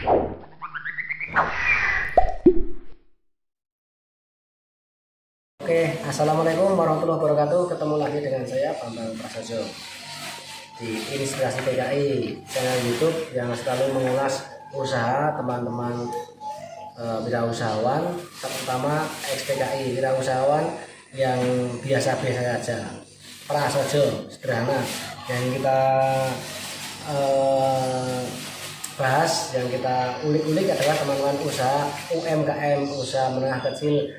Oke, assalamualaikum warahmatullahi wabarakatuh. Ketemu lagi dengan saya Bambang Prasojo di Inspirasi TKI, channel YouTube yang selalu mengulas usaha teman-teman wirausahawan, terutama ex-TKI, wirausahawan yang biasa-biasa saja, prasojo, sederhana. Yang kita bahas, yang kita ulik-ulik adalah teman-teman usaha UMKM, usaha menengah kecil,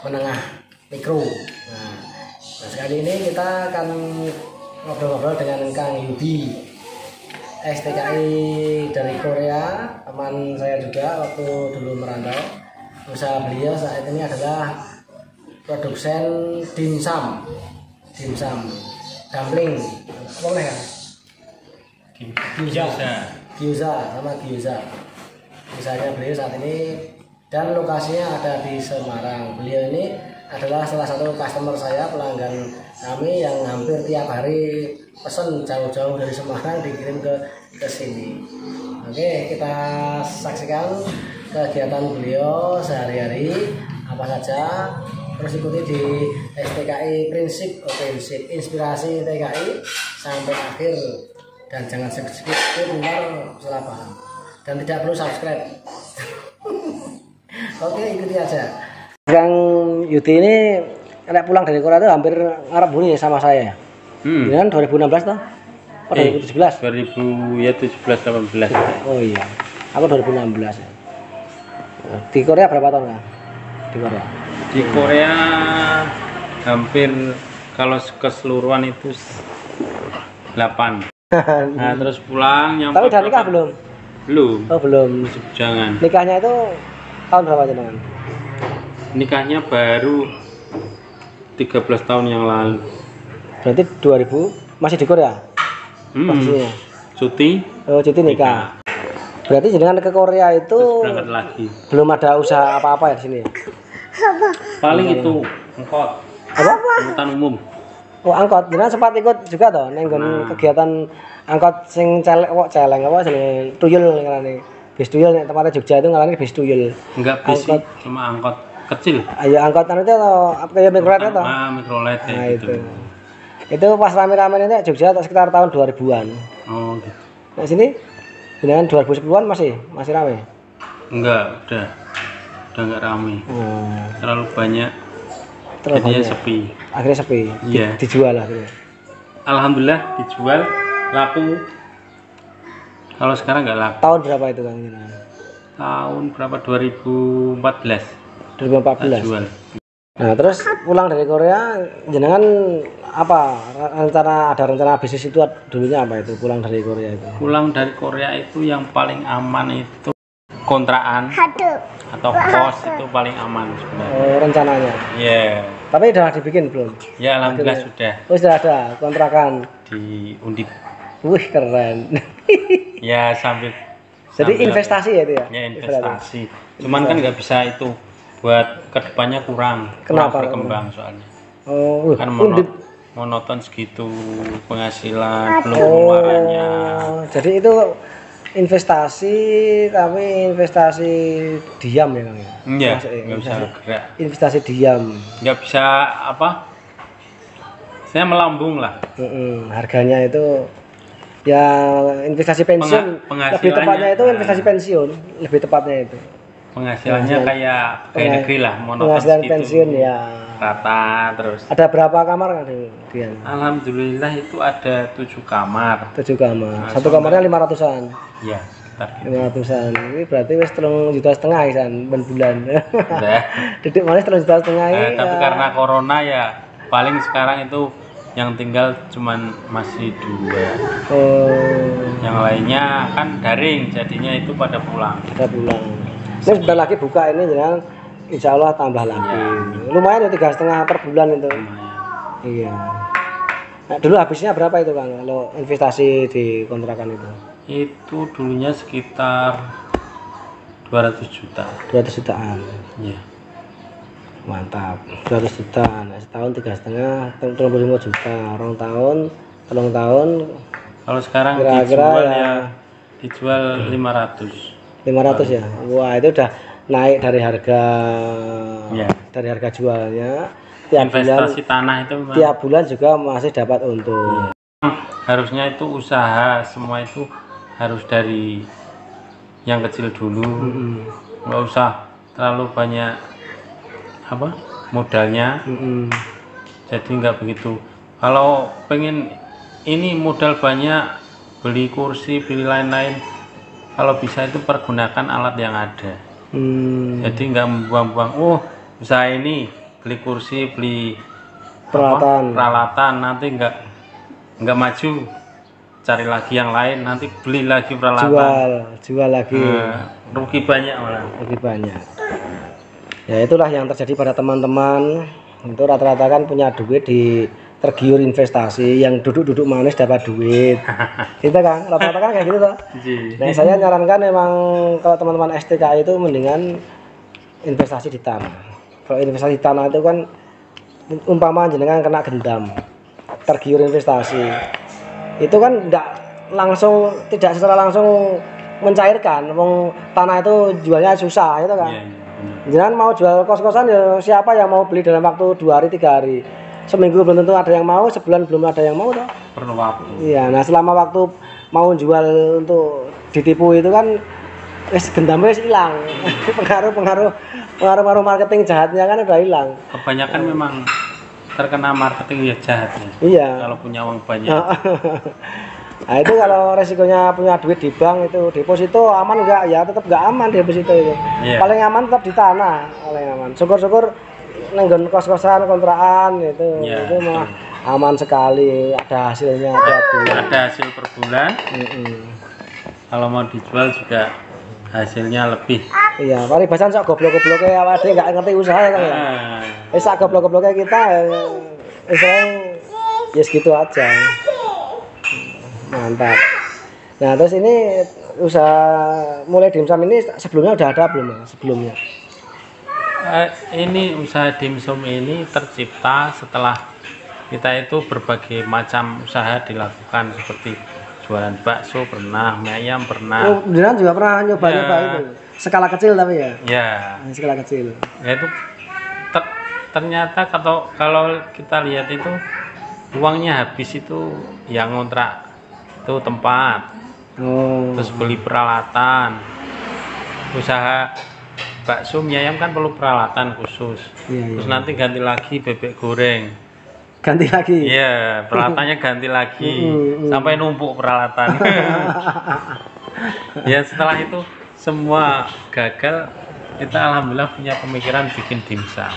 menengah mikro. Nah, sekali ini kita akan ngobrol-ngobrol dengan Kang Yudi, ex-TKI dari Korea, teman saya juga waktu dulu merantau. Usaha beliau saat ini adalah produsen dimsum, dumpling, apa boleh kan? Gyoza sama gyoza. Usahanya beliau saat ini dan lokasinya ada di Semarang. Beliau ini adalah salah satu customer saya, pelanggan kami yang hampir tiap hari pesan jauh-jauh dari Semarang dikirim ke sini. Oke, kita saksikan kegiatan beliau sehari-hari apa saja. Terus ikuti di STKI prinsip inspirasi TKI sampai akhir, dan jangan skip ntar salah paham, dan tidak perlu subscribe. Oke, ikuti aja. Kang Yudi ini kayak pulang dari Korea itu hampir ngarep bunyi sama saya. Ini kan 2016 toh? Oh, 2017? 2017-18. Oh iya, aku 2016. Di Korea berapa tahun Kang? Di Korea? Di Korea hampir kalau keseluruhan itu 8. Nah, terus pulang nyampe. Tapi udah nikah belum? Belum. Oh, belum. Jangan. Nikahnya itu tahun berapa jenengan? Nikahnya baru 13 tahun yang lalu. Berarti 2000 masih di Korea? Posisinya? Cuti. Oh, cuti nikah. Berarti jenengan ke Korea itu terus berangkat lagi. Belum ada usaha apa-apa ya di sini? Paling itu angkot. Apa? Angkutan umum. Oh, angkot. Jenengan sempat ikut juga toh nenggon kegiatan angkot sing celeng apa jenenge tuyul ngarane. Bis tuyul nek tempatnya Jogja itu ngarane bis tuyul. Enggak bis sih, cuma angkot kecil. Ayo angkotan itu atau apa kayak mikrolet itu? Mikrolet nah, gitu. Itu pas rame-rame itu Jogja sekitar tahun 2000-an. Oh gitu. Nah sini dengan 2010-an masih rame? Enggak, udah enggak rame. Terlalu banyak. Jadinya sepi. Akhirnya sepi. Iya. Dijual akhirnya. Alhamdulillah dijual, laku. Kalau sekarang nggak laku. Tahun berapa itu Kang? Tahun berapa? 2014. 2014. Jual. Nah terus pulang dari Korea, jenengan apa ada rencana bisnis itu dulunya apa itu pulang dari Korea itu? Pulang dari Korea itu yang paling aman itu kontrakan atau kos, itu paling aman sebenarnya. Oh, rencananya? Iya. Yeah. Tapi udah dibikin belum? Ya alhamdulillah sudah. Oh sudah ada kontrakan di Undip. Wih keren. Ya sambil. Jadi investasi ya itu ya? Ya investasi. Cuman kan nggak bisa itu. Buat kedepannya kurang berkembang soalnya. Oh, kan monoton segitu penghasilan, belum pengeluarannya. Jadi itu investasi, tapi investasi diam ya Kang ya? Iya, nggak bisa gerak. Investasi diam. Nggak bisa apa? Saya melambung lah. Harganya itu ya investasi pensiun. Lebih tepatnya itu investasi pensiun, lebih tepatnya itu. Penghasilannya kayak pegawai negeri lah, monoton penghasilan gitu, pensiun ya rata terus. Ada berapa kamar kan dia? Alhamdulillah itu ada 7 kamar. 7 kamar. Satu kamarnya 500-an. Iya, sekitar 500-an. Ini berarti wis 3,5 juta kan ben bulan. Udah. Didik manis 3,5 juta Tapi ya. karena corona ya paling sekarang itu yang tinggal cuman masih 2. Oh. Yang lainnya kan daring, jadinya itu pada pulang. Pada pulang. Ini sebentar lagi buka ini jangan, insya Allah tambah lagi. Ya. Lumayan ya 3,5 per bulan itu. Lumayan. Iya. Nah, dulu habisnya berapa itu Kang kalau investasi di kontrakan itu? Itu dulunya sekitar 200 juta. 200 jutaan. Iya. Mantap. 200 juta. Nah, setahun 3,5, 35 juta. 2 tahun, 3 tahun. Kalau sekarang kira-kira dijual ya dijual 500. 500 ya. Wah, itu udah naik dari harga jualnya. Investasi tanah itu memang tiap bulan juga masih dapat untung. Harusnya itu usaha semua itu harus dari yang kecil dulu. Nggak usah terlalu banyak modalnya. Jadi nggak begitu. Kalau pengen ini modal banyak, beli kursi, beli lain-lain, kalau bisa itu pergunakan alat yang ada. Jadi nggak membuang-buang, usaha ini beli kursi, beli peralatan, nanti nggak maju, cari lagi yang lain, nanti beli lagi peralatan, jual lagi, rugi banyak malah. Rugi banyak. Ya itulah yang terjadi pada teman-teman. Itu rata-rata kan punya duit tergiur investasi, yang duduk-duduk manis dapat duit. Gitu kan, rata-rata kan kayak gitu toh. Nah, saya nyarankan memang kalau teman-teman STKI itu mendingan investasi di tanah. Kalau investasi di tanah itu kan umpama jenengan kena gendam, tergiur investasi. Itu kan tidak secara langsung mencairkan. Tanah itu jualnya susah itu kan. Jangan mau jual kos-kosan ya, siapa yang mau beli dalam waktu 2 hari 3 hari, seminggu belum tentu ada yang mau, sebulan belum ada yang mau toh. Perlu waktu. Iya, nah selama waktu mau jual untuk ditipu itu kan gendamnya hilang. pengaruh marketing jahatnya kan udah hilang. Kebanyakan memang terkena marketing jahatnya. Iya. Kalau punya uang banyak. Nah itu kalau resikonya punya duit di bank itu deposito aman enggak? Ya tetap enggak aman deposito itu. Paling aman tetap di tanah, paling aman. Syukur-syukur nenggon kos-kosan kontrakan itu mah aman sekali, ada hasilnya tiap bulan. Ada hasil per bulan. Kalau mau dijual juga hasilnya lebih. Iya, paribasan sok goblok-gobloknya awake dhewe enggak ngerti usaha kan ya. Wis sak goblok-gobloknya kita istilahnya ya segitu aja. Mantap. Nah terus ini usaha mulai dimsum ini sebelumnya udah ada belum sebelumnya? Ini usaha dimsum ini tercipta setelah kita itu berbagai macam usaha dilakukan, seperti jualan bakso pernah, mie ayam pernah. Beneran juga pernah nyoba itu. Skala kecil tapi ya? Ya. Skala kecil. Ya itu ternyata kalau kita lihat itu uangnya habis itu yang ngontrak itu tempat, terus beli peralatan. Usaha bakso mie ayam kan perlu peralatan khusus. Terus nanti ganti lagi bebek goreng, ganti lagi. Iya, peralatannya ganti lagi sampai numpuk peralatan. Ya setelah itu semua gagal, kita alhamdulillah punya pemikiran bikin dimsum.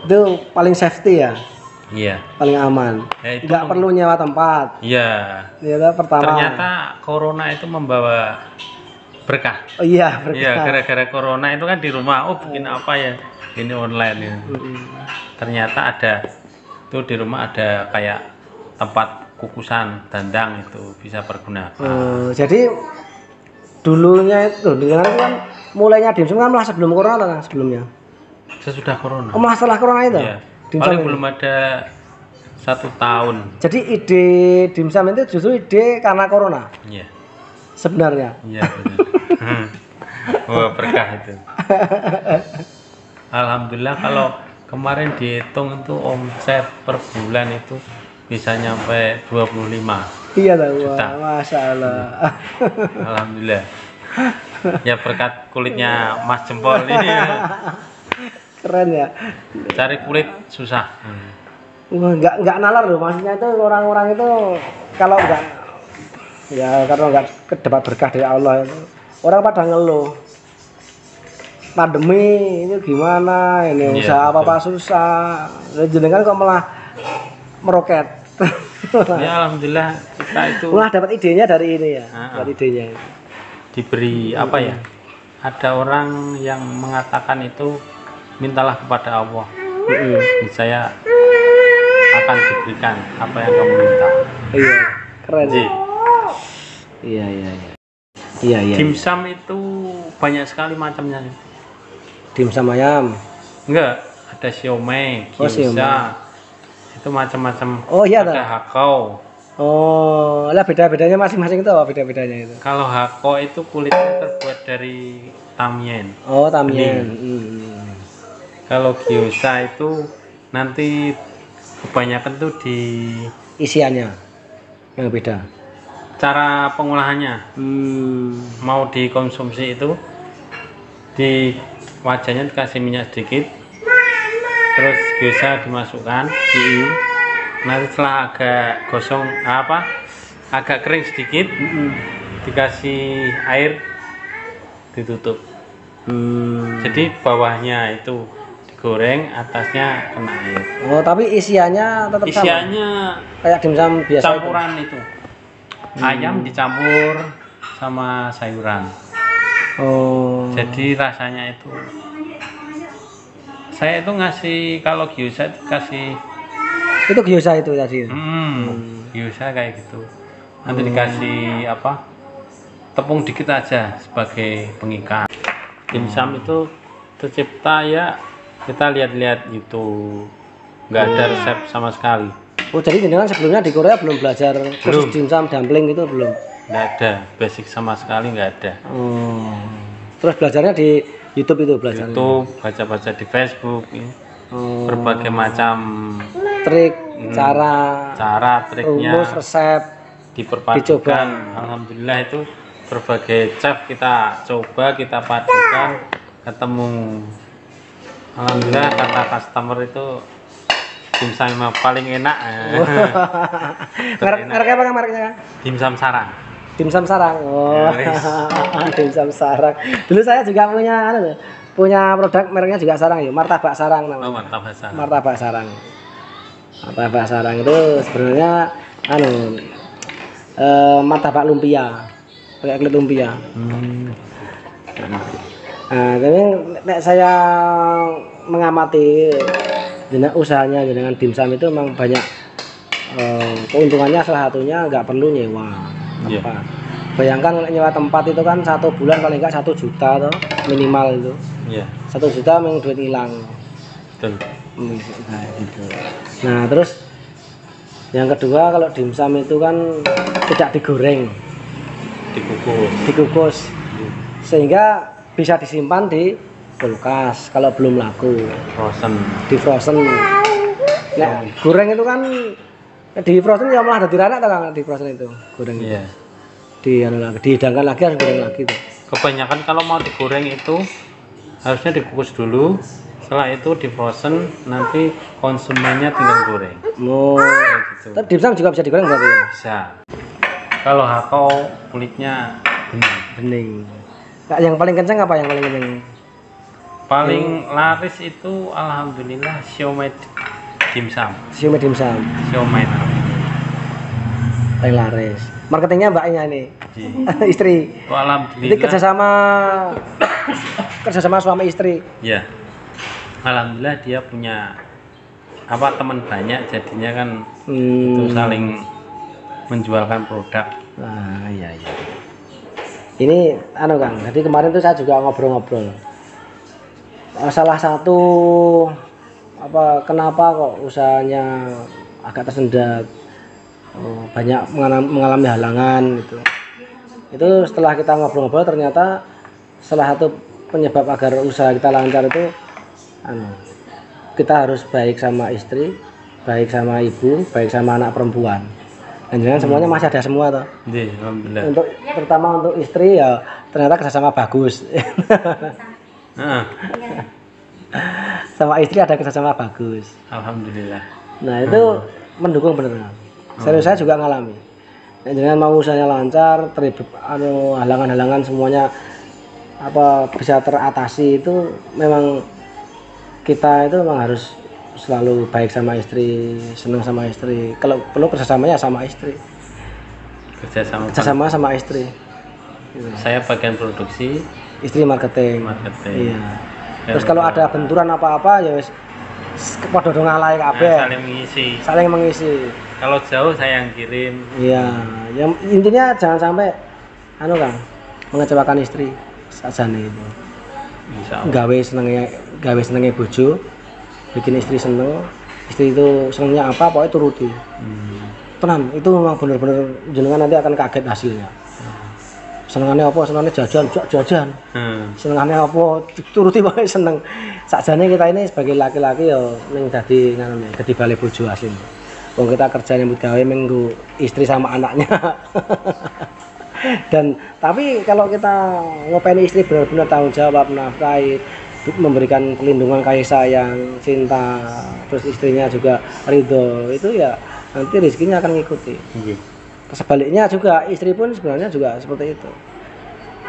Itu paling safety ya? Iya. Paling aman. Ya, nggak perlu nyewa tempat. Iya. Ya, pertama. Ternyata corona itu membawa berkah. Oh iya, berkah. Iya, gara-gara corona itu kan di rumah, bikin apa ya? Ini online ya. Ternyata ada tuh di rumah ada kayak tempat kukusan dandang, itu bisa pergunakan. Jadi dulunya itu kan mulainya dimsum kan malah sebelum corona kan sebelumnya. Sesudah corona. Malah setelah corona itu. Iya. Paling belum ada 1 tahun. Jadi ide dimsum itu justru ide karena corona. Iya. Sebenarnya. Iya benar. Wah, berkah itu. Alhamdulillah kalau kemarin dihitung itu omset per bulan itu bisa nyampe 25. Iya juta. Masya Allah. Alhamdulillah. Ya berkat kulitnya Mas Jempol ini. Keren ya. Cari kulit susah. Nggak nalar loh, maksudnya itu orang-orang itu kalau karena nggak dapat berkah dari Allah itu, orang pada ngeluh pandemi ini gimana ini, usaha apa susah, jenengan kok malah meroket. Ya alhamdulillah kita itu dapat idenya dari ini ya. Dari idenya diberi apa ya, ada orang yang mengatakan itu mintalah kepada Allah, saya akan diberikan apa yang kamu minta. Iya, keren. Iya. Dimsum itu banyak sekali macamnya. Dimsum ayam? Enggak, ada siomay, gyoza, itu macam-macam. Oh iya, ada hakau. Oh, lah beda-bedanya masing-masing itu apa beda-bedanya itu? Kalau hako itu kulitnya terbuat dari tamien. Oh, tamien. Kalau gyoza itu nanti kebanyakan tuh di isiannya yang beda. Cara pengolahannya. Mau dikonsumsi itu di wajahnya dikasih minyak sedikit, terus gyoza dimasukkan. Nanti setelah agak gosong agak kering sedikit, dikasih air, ditutup. Jadi bawahnya itu digoreng, atasnya kena air. Oh, tapi isiannya tetap sama? Isiannya kayak dimsum biasa campuran itu. Ayam dicampur sama sayuran. Oh. Jadi rasanya itu, saya itu ngasih, kalau gyoza kasih. Itu gyoza itu tadi. Gyoza kayak gitu. Nanti dikasih tepung dikit aja sebagai pengikat. Dimsum itu tercipta ya, kita lihat-lihat YouTube, nggak ada resep sama sekali. Oh, jadi jenengan sebelumnya di Korea belum belajar khusus dimsum dumpling itu belum? Nggak ada, basic sama sekali nggak ada. Terus belajarnya di YouTube itu belajarnya? YouTube, baca-baca di Facebook, ya. Berbagai macam trik, cara, triknya, rumus, resep diperpadukan. Alhamdulillah itu berbagai chef kita coba, kita padukan, ketemu. Alhamdulillah kata customer itu dimsum paling enak. Mereknya apa mereknya? Dimsum Sarang. Dimsum Sarang. Oh. Dimsum Sarang. Dulu saya juga punya produk mereknya juga Sarang ya, martabak Sarang namanya. Oh, martabak Sarang. Martabak Sarang. Martabak Sarang itu sebenarnya martabak lumpia. Pakai kulit lumpia. Nah, tapi saya mengamati usahanya dengan dimsum itu memang banyak keuntungannya. Salah satunya nggak perlu nyewa tempat. Bayangkan kalau nyewa tempat itu kan 1 bulan paling nggak 1 juta tuh minimal itu. 1 juta memang duit hilang. Betul. Nah, gitu. Nah, terus yang kedua kalau dimsum itu kan tidak digoreng, dikukus, sehingga bisa disimpan di kulkas kalau belum laku. Di frozen. Nah, goreng itu kan di frozen ya malah ada diranak kan di frozen itu goreng. Iya. Dihidangkan lagi harus goreng lagi tuh. Kebanyakan kalau mau digoreng itu harusnya dikukus dulu, setelah itu di frozen, nanti konsumennya tinggal goreng. Gitu. Tapi dimsum juga bisa digoreng berarti ya? Bisa. Kalau hako kulitnya bening. Nah, yang paling kencang apa yang paling kencang? Paling laris itu alhamdulillah siomay dimsum. Siomay dimsum. Siomay. Paling laris. Marketingnya mbaknya ini. Istri. Oh, alhamdulillah. Jadi kerjasama suami istri. Ya. Alhamdulillah dia punya teman banyak, jadinya kan itu saling menjualkan produk. Iya. Ini Kang, jadi kemarin tuh saya juga ngobrol-ngobrol. Salah satu kenapa kok usahanya agak tersendat, banyak mengalami halangan gitu. Itu setelah kita ngobrol-ngobrol ternyata salah satu penyebab agar usaha kita lancar itu kita harus baik sama istri, baik sama ibu, baik sama anak perempuan. Dan jangan semuanya masih ada semua toh. Alhamdulillah. Terutama untuk istri ya ternyata kerjasama bagus. Sama istri ada kerjasama bagus. Alhamdulillah. Nah itu mendukung benar. Serius saya juga ngalami. Jangan mau usahanya lancar, halangan-halangan semuanya bisa teratasi itu memang kita itu memang harus selalu baik sama istri, senang sama istri. Kalau perlu kerjasamanya sama istri. Kerjasama sama istri. Saya bagian produksi, istri marketing. Iya. Terus kalau ada benturan apa-apa ya wis padha do ngalahi kabeh. Saling mengisi. Kalau jauh saya yang kirim. Iya, yang intinya jangan sampai Kang mengecewakan istri sajane itu. Gawe senenge bojo, bikin istri seneng. Istri itu senengnya apa pokoknya turuti. tenan itu memang bener-bener jenengan nanti akan kaget hasilnya. Senengannya apa? Senengannya jajan. Senengannya apa? Turuti wae seneng. Sakjane kita ini sebagai laki-laki ya ning dadi ngono dadi bale bojo asli. Wong kita kerja nyambut gawe minggu istri sama anaknya. Dan tapi kalau kita ngopeni istri benar-benar tanggung jawab, nafkahi, memberikan pelindungan, kasih sayang, cinta, terus istrinya juga ridho, itu ya nanti rezekinya akan ngikuti. Sebaliknya juga istri pun sebenarnya juga seperti itu.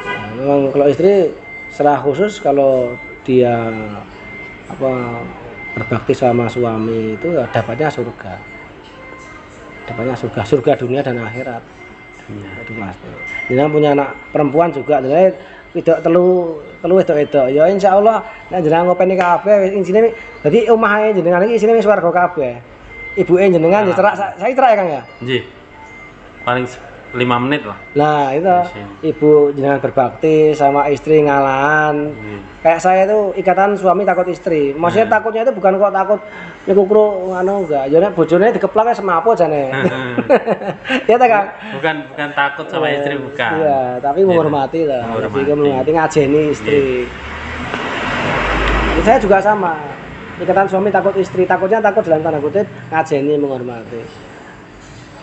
Nah, memang kalau istri secara khusus kalau dia berbakti sama suami itu ya dapatnya surga. Dapatnya surga dunia dan akhirat. Itu pasti. Jenengan punya anak perempuan juga, jadi tidak telu itu. Ya insyaallah nek jenengan ngopeni kabeh isine dadi omahe jenengan iki isine swarga kabeh. Ibuke jenengan ya cerak saya cerak ya Kang ya. Nggih. Paling 5 menit lah. Nah itu ibu jangan berbakti sama istri ngalahan. Kayak saya itu ikatan suami takut istri. Maksudnya takutnya itu bukan kok takut nyekukru enggak. Jadi bojone dikeplak semapo jane. Ya ta Kang? Bukan takut sama istri bukan. Iya, tapi menghormati lah. Menghormati ngajeni istri. Saya juga sama. Ikatan suami takut istri, takutnya takut dalam tanda kutip ngajeni menghormati.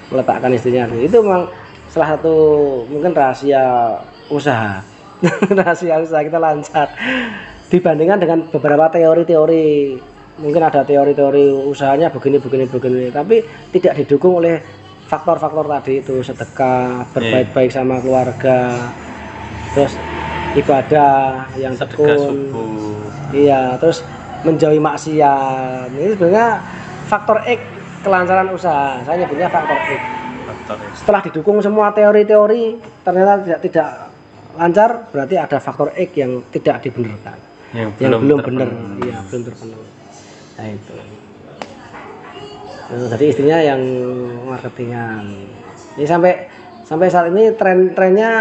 Meletakkan istrinya itu memang salah satu mungkin rahasia usaha. Rahasia usaha kita lancar dibandingkan dengan beberapa teori-teori. Mungkin ada teori-teori usahanya begini tapi tidak didukung oleh faktor-faktor tadi itu, sedekah, berbaik-baik sama keluarga, terus ibadah yang tekun, iya, terus menjauhi maksiat. Ini sebenarnya faktor X kelancaran usaha. Saya nyebutnya faktor X. Setelah didukung semua teori-teori ternyata tidak lancar, berarti ada faktor X yang tidak dibenarkan, yang belum benar, ya belum terpenuhi. Nah itu. Nah, jadi istrinya yang marketingan. Ini sampai saat ini trennya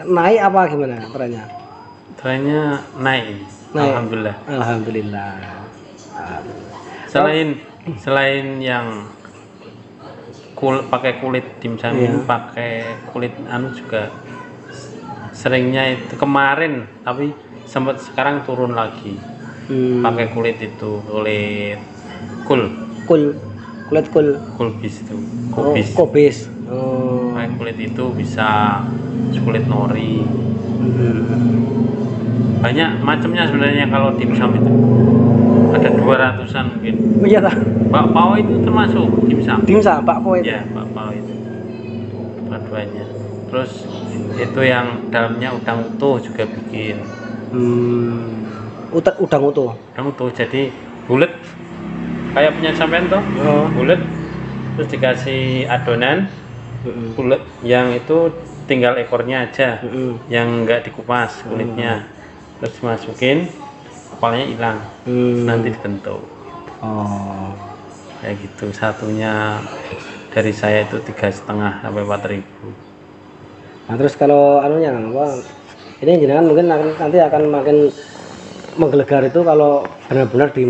naik apa gimana trennya? Trennya naik. Alhamdulillah. Alhamdulillah. Selain yang pakai kulit dimsum, pakai kulit juga seringnya itu kemarin, tapi sempat sekarang turun lagi. Pakai kulit itu, kulit kulbis itu, kubis. Pakai kulit itu bisa kulit nori. Banyak macamnya sebenarnya kalau dimsum itu. Ada 200-an mungkin. Iya tak? Bakpao itu termasuk dimsum. Bakpao itu. Ya, bakpao itu. Dua-duanya. Terus itu yang dalamnya udang utuh juga bikin. Udang utuh. Udang utuh jadi bulat. Kayak punya sampean toh. Bulat. Terus dikasih adonan. Bulat yang itu tinggal ekornya aja. Yang enggak dikupas kulitnya. Terus dimasukin, kepalanya hilang, nanti dibentuk. Kayak gitu. Satunya dari saya itu 3,5 sampai 4.000. Nah terus kalau anunya ini jenengan mungkin nanti akan makin menggelegar itu kalau benar-benar di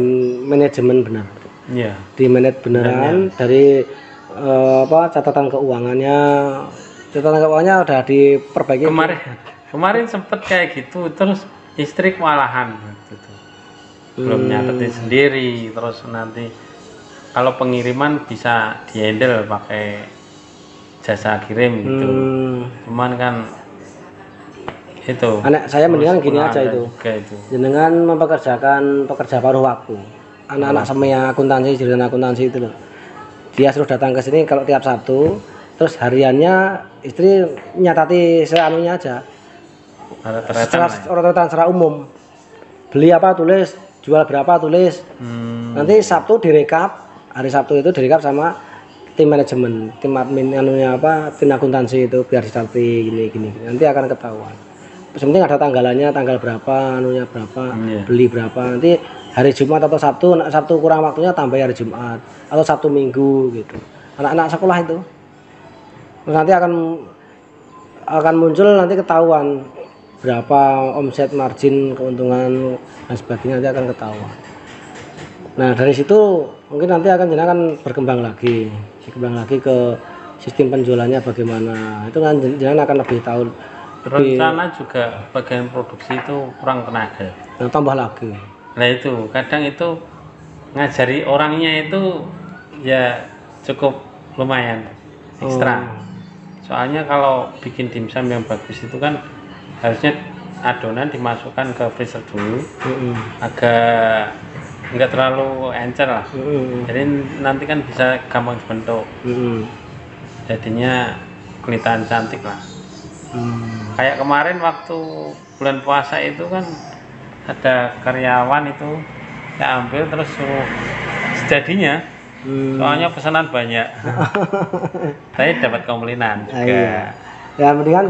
manajemen benar. Iya. Di manaj beneran dari catatan keuangannya. Catatan keuangannya udah diperbaiki. Kemarin sempet kayak gitu, terus istri kewalahan gitu. Belum nyatetin sendiri, terus nanti kalau pengiriman bisa dihandle pakai jasa kirim gitu. Cuman kan itu anak saya mendingan gini aja itu. Jenengan mempekerjakan pekerja paruh waktu. Anak-anak semua akuntansi, jurusan akuntansi itu loh. Dia suruh datang ke sini kalau tiap Sabtu, terus hariannya istri nyatati seanunya aja. Secara umum beli apa tulis, jual berapa tulis. Nanti Sabtu direkap, hari Sabtu itu direkap sama tim manajemen, tim admin tim akuntansi itu biar dicatat gini. Nanti akan ketahuan. Sebenarnya ada tanggalannya, tanggal berapa, berapa, beli berapa. Nanti hari Jumat atau Sabtu kurang waktunya tambah hari Jumat atau Sabtu Minggu gitu. Anak-anak sekolah itu. Terus nanti akan muncul nanti ketahuan berapa omset, margin, keuntungan dan sebagainya nanti akan ketahuan. Nah dari situ mungkin nanti akan berkembang lagi ke sistem penjualannya bagaimana, itu kan jangan akan lebih tahu. Rencana juga bagian produksi itu kurang tenaga. Nah, tambah lagi. Nah itu kadang itu ngajari orangnya itu ya cukup lumayan ekstra. Soalnya kalau bikin dimsum yang bagus itu kan harusnya adonan dimasukkan ke freezer dulu, agak nggak terlalu encer lah. Jadi nanti kan bisa gampang dibentuk. Jadinya kelihatan cantik lah. Kayak kemarin waktu bulan puasa itu kan ada karyawan itu saya ambil terus suruh sejadinya, soalnya pesanan banyak. Saya dapat komplinan juga. Ya mendingan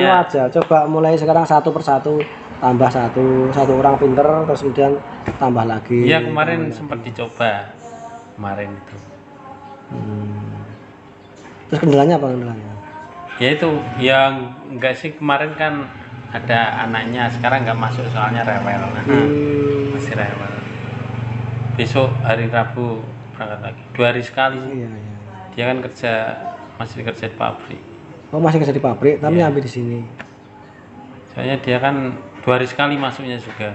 aja, coba mulai sekarang satu persatu, tambah satu orang pinter, terus kemudian tambah lagi. Iya kemarin sempat dicoba kemarin itu. Terus kendalanya apa kendalanya? Ya itu yang enggak sih, kemarin kan ada anaknya, sekarang nggak masuk soalnya rewel. Masih rewel. Besok hari Rabu berangkat lagi, 2 hari sekali sih. Iya. Dia kan masih kerja di pabrik. Oh masih kerja di pabrik, tapi ambil di sini. Soalnya dia kan 2 hari sekali masuknya juga.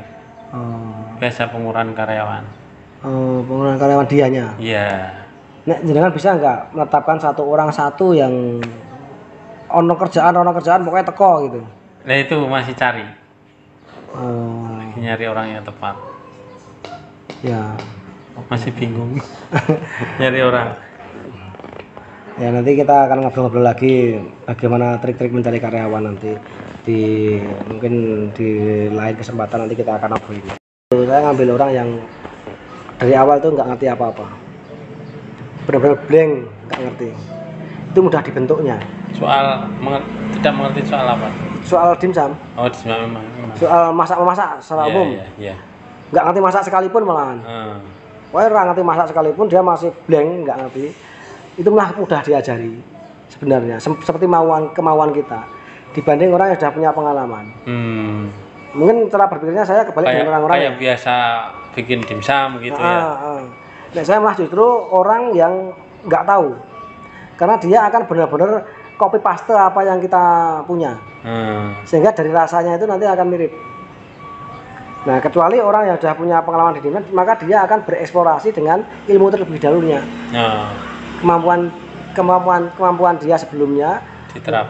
Biasa pengurangan karyawan. Pengurangan karyawan dianya. Iya. Nek jenengan bisa nggak menetapkan satu orang satu yang ono kerjaan pokoknya teko gitu. Nah itu masih cari. Lagi nyari orang yang tepat. Ya. Masih bingung nyari orang. Ya nanti kita akan ngobrol-ngobrol lagi bagaimana trik-trik mencari karyawan nanti mungkin di lain kesempatan nanti kita akan ngobrol. Saya ngambil orang yang dari awal tuh nggak ngerti apa-apa, benar-benar blank, nggak ngerti. Itu mudah dibentuknya. Tidak mengerti soal apa? Soal dimsum. Oh dimsum memang. Soal memasak secara umum. Iya. Nggak ngerti masak sekalipun malahan. Wah orang ngerti masak sekalipun dia masih blank, nggak ngerti. Itu malah mudah diajari sebenarnya. Seperti kemauan kita dibanding orang yang sudah punya pengalaman. Mungkin cara berpikirnya saya kebalik dengan orang-orang yang biasa bikin dimsum gitu ya. Nah, saya malah justru orang yang nggak tahu, karena dia akan benar-benar copy paste apa yang kita punya, sehingga dari rasanya itu nanti akan mirip. Nah kecuali orang yang sudah punya pengalaman di dimsum, maka dia akan bereksplorasi dengan ilmu terlebih dahulunya. Kemampuan dia sebelumnya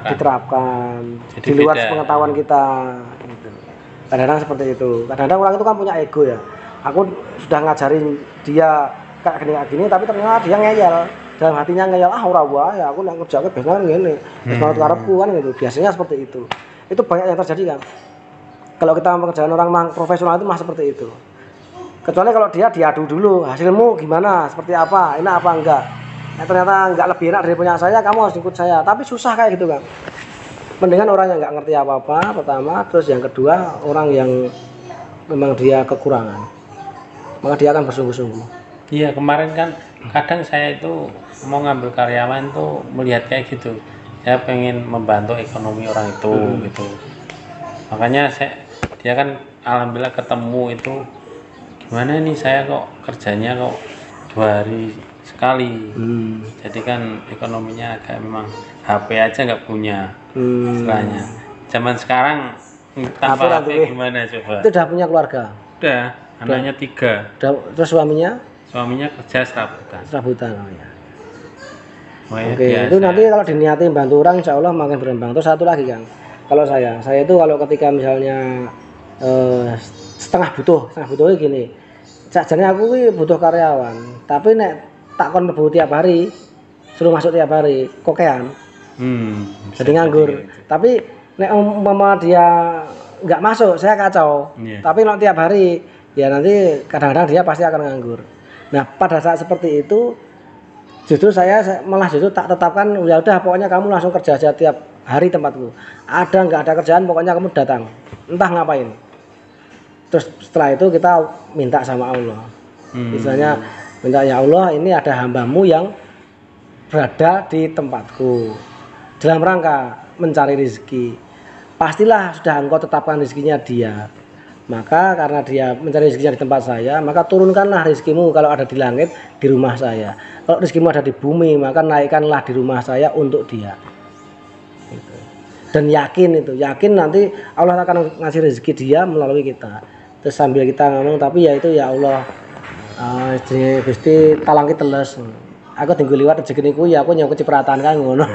diterapkan di luar pengetahuan kita gitu. Kadang-kadang seperti itu. Kadang-kadang orang itu kan punya ego ya, aku sudah ngajarin dia kayak gini tapi ternyata dia ngeyel, dalam hatinya ngeyel, ora wae aku nek ngerjakke biasanya ngene menurut karepku kan gitu. Biasanya seperti itu banyak yang terjadi kan. Kalau kita pekerjaan orang profesional itu mah seperti itu. Kecuali kalau dia diadu dulu, hasilmu gimana, seperti apa, enak apa enggak. Ternyata enggak lebih enak dari punya saya, kamu harus ikut saya. Tapi susah kayak gitu kan. Mendingan orang yang nggak ngerti apa-apa pertama, terus yang kedua orang yang memang dia kekurangan, maka dia akan bersungguh-sungguh. Iya kemarin kan kadang saya itu mau ngambil karyawan tuh melihat kayak gitu, saya pengen membantu ekonomi orang itu gitu. Makanya dia kan alhamdulillah ketemu itu, gimana nih saya kok kerjanya kok 2 hari sekali. Jadi kan ekonominya agak memang HP aja nggak punya istilahnya. Zaman sekarang tanpa HP gimana coba? Itu udah punya keluarga? Udah, anaknya 3. Terus suaminya kerja serabutan. Oh ya. Oke, itu nanti kalau diniati bantu orang insya Allah makin berkembang. Terus satu lagi kan, kalau saya itu kalau ketika misalnya setengah butuh gini, sajane aku butuh karyawan, tapi nek tak kon lebu tiap hari, suruh masuk tiap hari, kokean. Jadi nganggur. Tapi nek umpama dia nggak masuk, saya kacau. Tapi kalau tiap hari, ya nanti kadang-kadang dia pasti akan nganggur. Nah pada saat seperti itu, justru saya malah tak tetapkan, ya udah pokoknya kamu langsung kerja aja tiap hari tempatku. Ada nggak ada kerjaan, pokoknya kamu datang, entah ngapain. Terus setelah itu kita minta sama Allah. Misalnya minta, ya Allah ini ada hambamu yang berada di tempatku dalam rangka mencari rezeki, pastilah sudah engkau tetapkan rezekinya dia. Maka karena dia mencari rezekinya di tempat saya, maka turunkanlah rezekimu kalau ada di langit di rumah saya. Kalau rezekimu ada di bumi, maka naikkanlah di rumah saya untuk dia. Gitu. Dan yakin nanti Allah akan ngasih rezeki dia melalui kita. Terus sambil kita ngomong, tapi ya itu ya Allah, Gusti talangi teles. Aku tinggal liwat rezeki niku ya aku nyawa cipratan kan ngono.